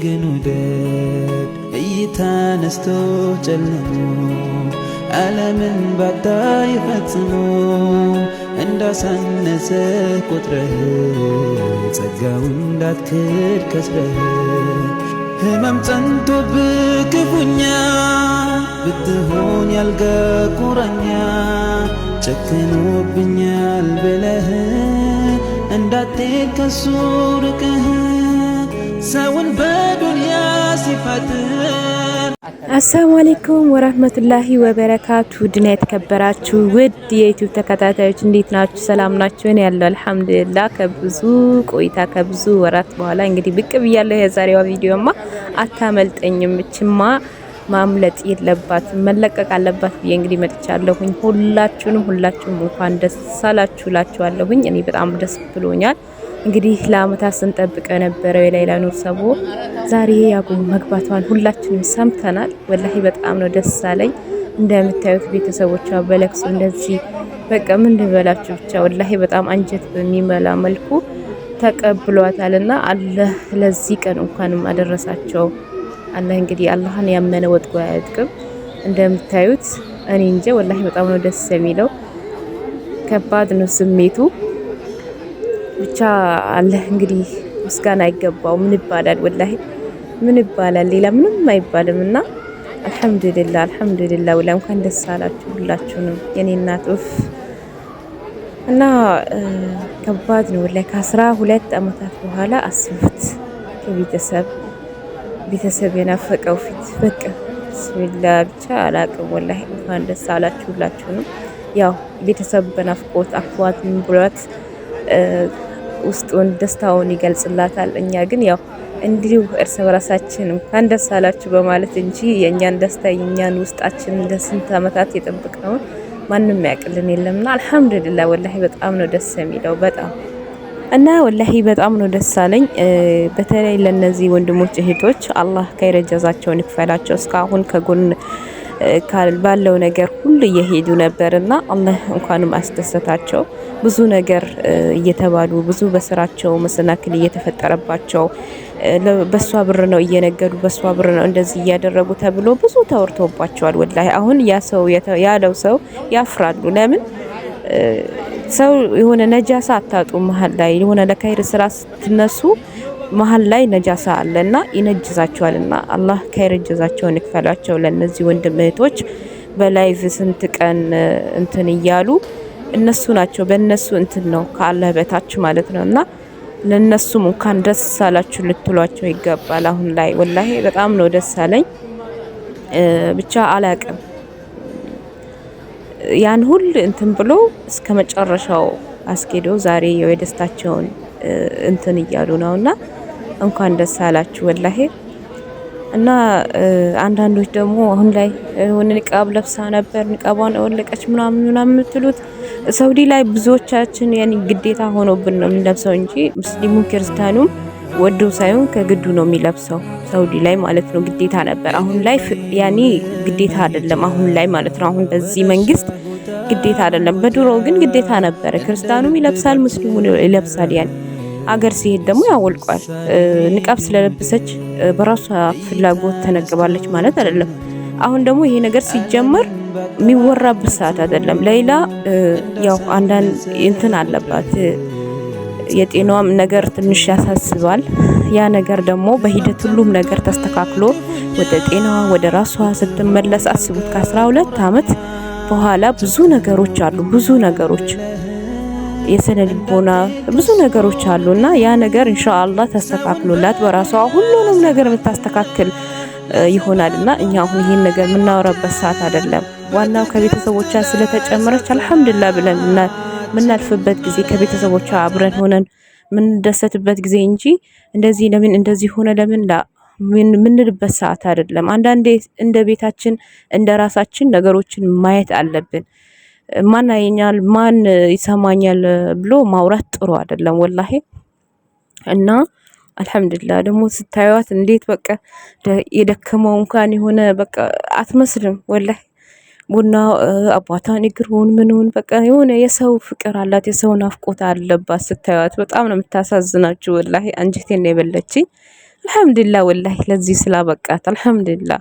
ግን ውደድ እይታ ነስቶ ጨልሞ ዓለምን ባታይ ፈጽሞ እንዳሳነሰ ቁጥረህ ጸጋው እንዳትክድ ከስረህ ህመም ጸንቶብህ ክፉኛ ብትሆን ያልጋ ቁራኛ ጨክኖብኛል ብለህ እንዳትሄድ ከሱ ርቀህ ሰውን በዱንያ ሲፈጥር። አሰላሙ አለይኩም ወራህመቱላሂ ወበረካቱ። ድና የተከበራችሁ ውድ የዩቲዩብ ተከታታዮች እንዴት ናችሁ? ሰላም ናችሁ? እኔ ያለው አልሐምዱሊላህ። ከብዙ ቆይታ ከብዙ ወራት በኋላ እንግዲህ ብቅ ብያለሁ። የዛሬዋ ቪዲዮማ አታመልጠኝም። እችማ ማምለጥ የለባትም መለቀቅ አለባት ብዬ እንግዲህ መጥቻለሁኝ። ሁላችሁም እንኳን ደስ አላችሁ እላችኋለሁኝ። እኔ በጣም ደስ ብሎኛል። እንግዲህ ለአመታት ስንጠብቀው የነበረው የሌላ ኑር ሰቦ ዛሬ ያጉ መግባቷን ሁላችንም ሰምተናል። ወላሂ በጣም ነው ደስ አለኝ። እንደምታዩት ቤተሰቦቿ በለቅሶ እንደዚህ በቃ ምን ልበላችሁ ብቻ ወላሂ በጣም አንጀት በሚመላ መልኩ ተቀብሏታልና አላህ ለዚህ ቀን እንኳንም አደረሳቸው። አላህ እንግዲህ አላህን ያመነ ወጥቶ አያድቅም። እንደምታዩት እኔ እንጂ ወላሂ በጣም ነው ደስ የሚለው። ከባድ ነው ስሜቱ። ብቻ አላህ እንግዲህ ምስጋና አይገባው። ምን ይባላል ወላሂ ምን ይባላል? ሌላ ምንም አይባልምና አልሐምዱሊላህ ወላ እንኳን ደስ አላችሁ ሁላችሁንም የኔ እናቶች። እና ከባድ ነው ወላሂ ከ12 አመታት በኋላ አስቡት ቤተሰብ የናፈቀው ፊት በቃ ቢስሚላህ ብቻ አላቅም። ወላሂ እንኳን ደስ አላችሁ ሁላችሁንም። ያው ቤተሰብ በናፍቆት አፍዋት ምን ብሏት ውስጡን ደስታውን ይገልጽላታል። እኛ ግን ያው እንዲሁ እርስ በራሳችን እንኳን ደስ አላችሁ በማለት እንጂ የኛን ደስታ የኛን ውስጣችን ለስንት አመታት የጠበቅነውን ማንም ያቅልን የለምና አልሐምዱሊላህ ወላሂ በጣም ነው ደስ የሚለው በጣም እና ወላሂ በጣም ነው ደስ አለኝ። በተለይ ለነዚህ ወንድሞች እህቶች አላህ ከይረ ጀዛቸውን ይክፈላቸው። እስካሁን ከጎን ባለው ነገር ሁሉ እየሄዱ ነበርና አላህ እንኳንም አስደሰታቸው። ብዙ ነገር እየተባሉ ብዙ በስራቸው መሰናክል እየተፈጠረባቸው በሷ ብር ነው እየነገዱ በሷ ብር ነው እንደዚህ እያደረጉ ተብሎ ብዙ ተወርቶባቸዋል። ወላሂ አሁን ያለው ሰው ያፍራሉ። ለምን ሰው የሆነ ነጃሳ አታጡ መሃል ላይ የሆነ ለካይር ስራ ስትነሱ መሃል ላይ ነጃሳ አለና ይነጅዛቸዋልና አላህ ከይር ጀዛቸውን ይክፈላቸው። ለነዚህ ወንድም እህቶች በላይቭ ስንት ቀን እንትን እያሉ እነሱ ናቸው በእነሱ እንትን ነው ከአላህ በታች ማለት ነውና ለነሱም እንኳን ደስ አላችሁ ልትሏቸው ይገባል። አሁን ላይ ወላሂ በጣም ነው ደስ አለኝ። ብቻ አላቅም ያን ሁሉ እንትን ብሎ እስከ መጨረሻው አስኬዶ ዛሬ የደስታቸውን እንትን እያሉ ነውና እንኳን ደስ አላችሁ ወላሂ። እና አንዳንዶች ደግሞ አሁን ላይ ሆነ ንቃብ ለብሳ ነበር ንቃቧን ወለቀች ምናምን የምትሉት ሳውዲ ላይ ብዙዎቻችን ያኒ ግዴታ ሆኖብን ነው የምንለብሰው እንጂ ሙስሊሙ ክርስቲያኑም ወዶ ሳይሆን ከግዱ ነው የሚለብሰው ሳውዲ ላይ ማለት ነው። ግዴታ ነበር። አሁን ላይ ያኒ ግዴታ አይደለም አሁን ላይ ማለት ነው። አሁን በዚህ መንግስት ግዴታ አይደለም። በድሮ ግን ግዴታ ነበር። ክርስቲያኑም ይለብሳል ሙስሊሙም ይለብሳል። ያን አገር ሲሄድ ደግሞ ያወልቋል። ንቃብ ስለለበሰች በራሷ ፍላጎት ተነግባለች ማለት አይደለም። አሁን ደግሞ ይሄ ነገር ሲጀመር የሚወራበት ሰዓት አይደለም። ሌላ ያው አንዳንድ እንትን አለባት የጤናዋም ነገር ትንሽ ያሳስባል። ያ ነገር ደግሞ በሂደት ሁሉም ነገር ተስተካክሎ ወደ ጤናዋ ወደ ራሷ ስትመለስ አስቡት ከ12 አመት በኋላ ብዙ ነገሮች አሉ። ብዙ ነገሮች የሰነ ልቦና ብዙ ነገሮች አሉና ያ ነገር ኢንሻአላህ ተስተካክሎላት በራሷ ሁሉንም ነገር የምታስተካክል ይሆናልና እኛ አሁን ይሄን ነገር የምናወራበት ሰዓት አይደለም። ዋናው ከቤተሰቦቿ ስለተጨመረች አልሐምዱሊላህ ብለን ምናልፍበት ጊዜ ከቤተሰቦቿ አብረን ሆነን ምንደሰትበት ጊዜ እንጂ እንደዚህ ለምን እንደዚህ ሆነ ለምን ምንልበት ሰዓት አይደለም። አንዳንዴ እንደ ቤታችን እንደ ራሳችን ነገሮችን ማየት አለብን። ማን ያየኛል ማን ይሰማኛል ብሎ ማውራት ጥሩ አይደለም ወላሂ። እና አልሐምዱሊላህ ደግሞ ስታዩት እንዴት በቃ የደከመው እንኳን የሆነ በቃ አትመስልም ወላሂ። ቡና አባታን ይግሩን ምንውን በቃ የሆነ የሰው ፍቅር አላት የሰው ናፍቆት አለባት። ስታዩት በጣም ነው የምታሳዝናችሁ ወላሂ አንጀቴን ነው የበለችኝ። አልሐምዱሊላህ ወላሂ ለዚህ ስላበቃት አልሐምዱሊላህ።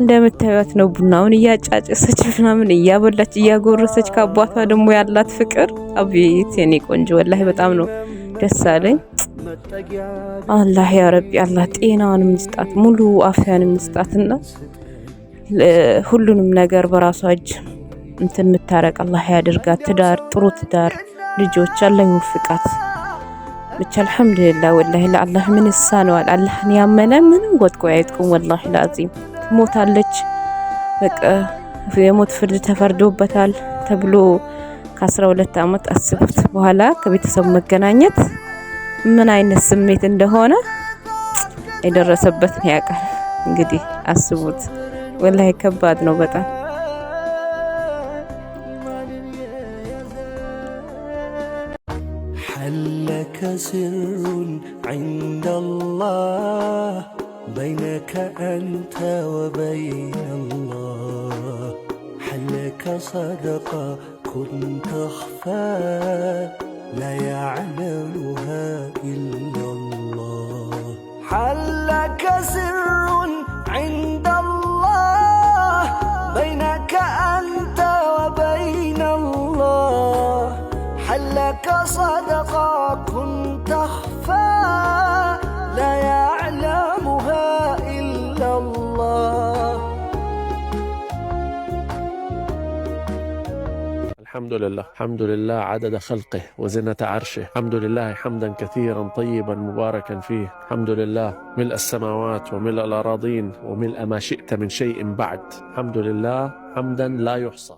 እንደምታዩት ነው ቡናውን እያጫጨሰች ምናምን እያበላች እያጎረሰች ከአባቷ ደግሞ ያላት ፍቅር አቤት የኔ ቆንጆ ወላሂ በጣም ነው ደስ አለኝ። አላህ ያ ረቢ አላህ ጤናዋን ምስጣት ሙሉ አፍያን ምስጣትና ሁሉንም ነገር በራሷ እጅ እንትን ምታረቅ አላህ ያድርጋት። ትዳር ጥሩ ትዳር ልጆች አላህ ይወፍቃት። ብቻ አልሐምዱሊላህ ወላሂ ለአላህ ምን ይሳነዋል? አላህን ያመነ ምንም ጎትቆ አይጥቁም። ወላሂ ላዚም ትሞታለች። በቃ የሞት ፍርድ ተፈርዶበታል ተብሎ ከ12 ዓመት አስቡት በኋላ ከቤተሰብ መገናኘት ምን አይነት ስሜት እንደሆነ የደረሰበትን ያውቃል። እንግዲህ አስቡት ወላሂ ከባድ ነው በጣም። حلك سر عند الله بينك أنت وبين الله حلك صدقة كنت تخفى لا يعلمها إلا الله حلك سر عند الله بينك أنت وبين الله حلك صدقة كنت تخفى لا يعلمها إلا الله. الحمد لله عدد خلقه وزنة عرشه. الحمد لله حمدا كثيرا طيبا مباركا فيه. الحمد لله ملء السماوات وملء الأراضين وملء ما شئت من شيء بعد. الحمد لله حمدا لا يحصى.